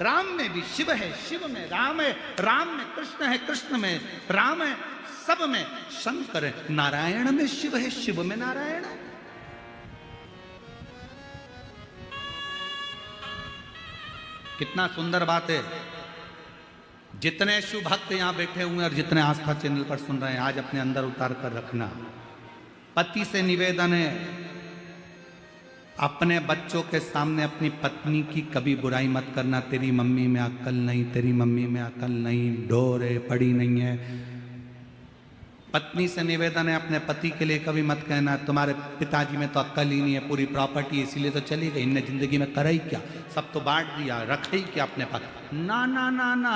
राम में भी शिव है, शिव में राम है, राम में कृष्ण है, कृष्ण में राम है, सब में शंकर है। नारायण में शिव है, शिव में नारायण है। कितना सुंदर बात है। जितने शिव भक्त यहां बैठे हुए हैं और जितने आस्था चैनल पर सुन रहे हैं, आज अपने अंदर उतार कर रखना। पति से निवेदन है, अपने बच्चों के सामने अपनी पत्नी की कभी बुराई मत करना। तेरी मम्मी में अक्ल नहीं, तेरी मम्मी में अक्ल नहीं, ढोर है, पढ़ी नहीं है। पत्नी से निवेदन है, अपने पति के लिए कभी मत कहना तुम्हारे पिताजी में तो अक्ल ही नहीं है, पूरी प्रॉपर्टी इसीलिए तो चली गई, इनने जिंदगी में करा ही क्या, सब तो बांट दिया, रखा ही क्या अपने पास। ना ना ना ना,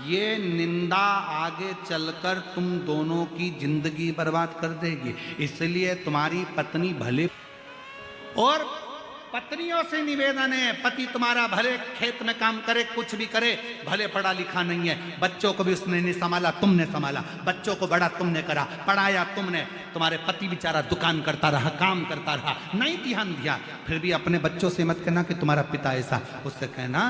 ये निंदा आगे चलकर तुम दोनों की जिंदगी बर्बाद कर देगी। इसलिए तुम्हारी पत्नी भले, और पत्नियों से निवेदन है, पति तुम्हारा भले खेत में काम करे, कुछ भी करे, भले पढ़ा लिखा नहीं है, बच्चों को भी उसने नहीं संभाला, तुमने संभाला, बच्चों को बड़ा तुमने करा, पढ़ाया तुमने। तुम्हारे पति बेचारा दुकान करता रहा, काम करता रहा, नहीं ध्यान दिया। फिर भी अपने बच्चों से मत कहना कि तुम्हारा पिता ऐसा, उससे कहना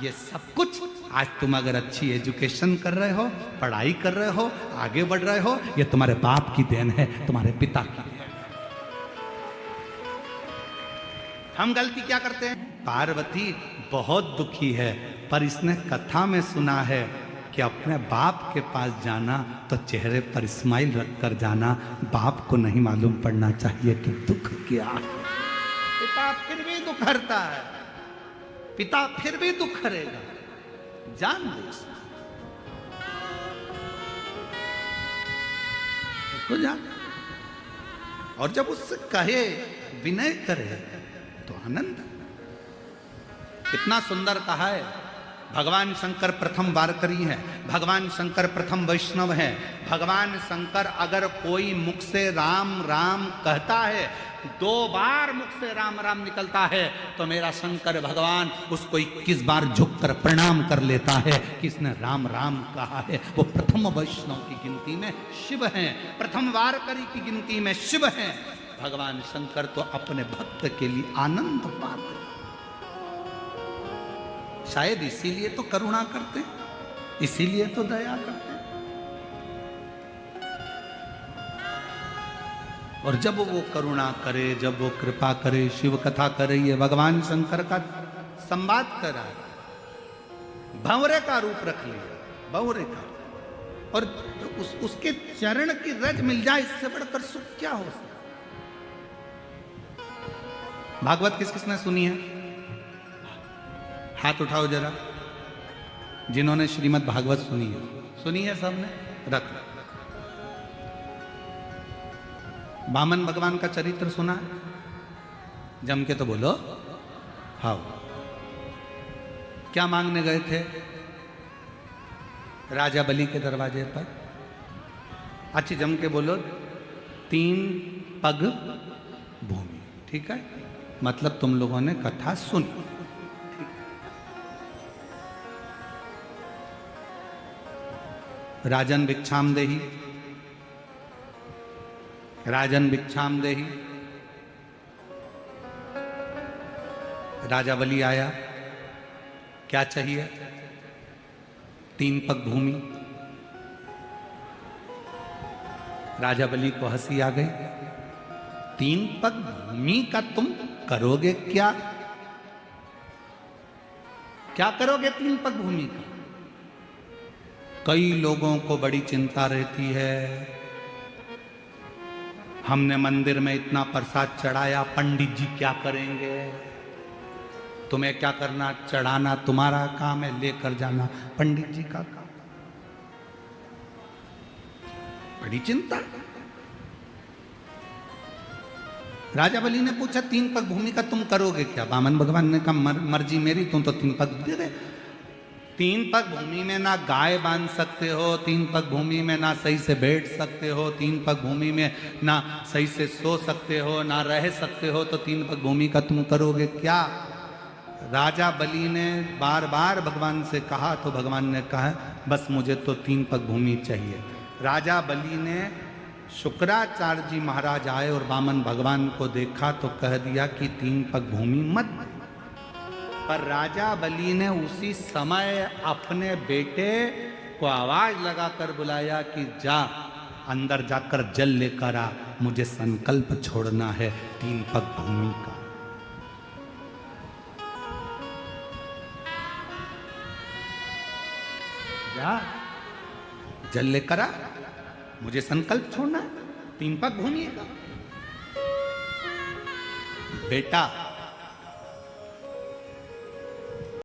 ये सब कुछ आज तुम अगर अच्छी एजुकेशन कर रहे हो, पढ़ाई कर रहे हो, आगे बढ़ रहे हो, ये तुम्हारे बाप की देन है, तुम्हारे पिता की। हम गलती क्या करते हैं? पार्वती बहुत दुखी है, पर इसने कथा में सुना है कि अपने बाप के पास जाना तो चेहरे पर स्माइल रखकर जाना, बाप को नहीं मालूम पड़ना चाहिए कि दुख क्या है। पिता फिर भी दुख हरता है, पिता फिर भी दुख हरेगा, जान दो उसको, जान। और जब उससे कहे, विनय करे तो आनंद। कितना सुंदर कहा है। भगवान शंकर प्रथम वारकरी हैं, भगवान शंकर प्रथम वैष्णव हैं। भगवान शंकर अगर कोई मुख से राम राम कहता है, 2 बार मुख से राम राम निकलता है, तो मेरा शंकर भगवान उसको 21 बार झुककर प्रणाम कर लेता है कि इसने राम राम कहा है। वो प्रथम वैष्णव की गिनती में शिव हैं, प्रथम वारकरी की गिनती में शिव हैं। भगवान शंकर तो अपने भक्त के लिए आनंद पाते, शायद इसीलिए तो करुणा करते, इसीलिए तो दया करते। और जब वो करुणा करे, जब वो कृपा करे, शिव कथा करे, ये भगवान शंकर का संवाद करा, भंवरे का रूप रख लिया, भंवरे का, और उसके चरण की रज मिल जाए, इससे बढ़कर सुख क्या हो सकता। भागवत किस किसने सुनी है? हाथ उठाओ जरा, जिन्होंने श्रीमद् भागवत सुनी है। सुनी है सबने? रख। वामन भगवान का चरित्र सुना है? जम के तो बोलो। हाँ, क्या मांगने गए थे राजा बलि के दरवाजे पर? अच्छी जम के बोलो, 3 पग भूमि। ठीक है, मतलब तुम लोगों ने कथा सुनी। राजन भिक्षाम देही, राजन भिक्षाम देही। राजा बलि आया, क्या चाहिए? 3 पग भूमि। राजा बलि को हंसी आ गई, 3 पग भूमि का तुम करोगे क्या? क्या करोगे 3 पग भूमि का? कई लोगों को बड़ी चिंता रहती है, हमने मंदिर में इतना प्रसाद चढ़ाया, पंडित जी क्या करेंगे? तुम्हें क्या करना, चढ़ाना तुम्हारा काम है, लेकर जाना पंडित जी का काम। बड़ी चिंता। राजा बलि ने पूछा 3 पग भूमि का तुम करोगे क्या? वामन भगवान ने कहा मर्जी मेरी, तुम तो 3 पग दे दे। 3 पग भूमि में ना गाय बांध सकते हो, 3 पग भूमि में ना सही से बैठ सकते हो, 3 पग भूमि में ना सही से सो सकते हो, ना रह सकते हो, तो 3 पग भूमि का तुम करोगे क्या? राजा बलि ने बार बार भगवान से कहा तो भगवान ने कहा बस मुझे तो 3 पग भूमि चाहिए। राजा बलि ने, शुक्राचार्य जी महाराज आए और वामन भगवान को देखा तो कह दिया कि 3 पग भूमि मत। पर राजा बलि ने उसी समय अपने बेटे को आवाज लगाकर बुलाया कि जा अंदर जाकर जल लेकर आ, मुझे संकल्प छोड़ना है 3 पग भूमि का। जा जल लेकर आ, मुझे संकल्प छोड़ना है 3 पग भूमि का। बेटा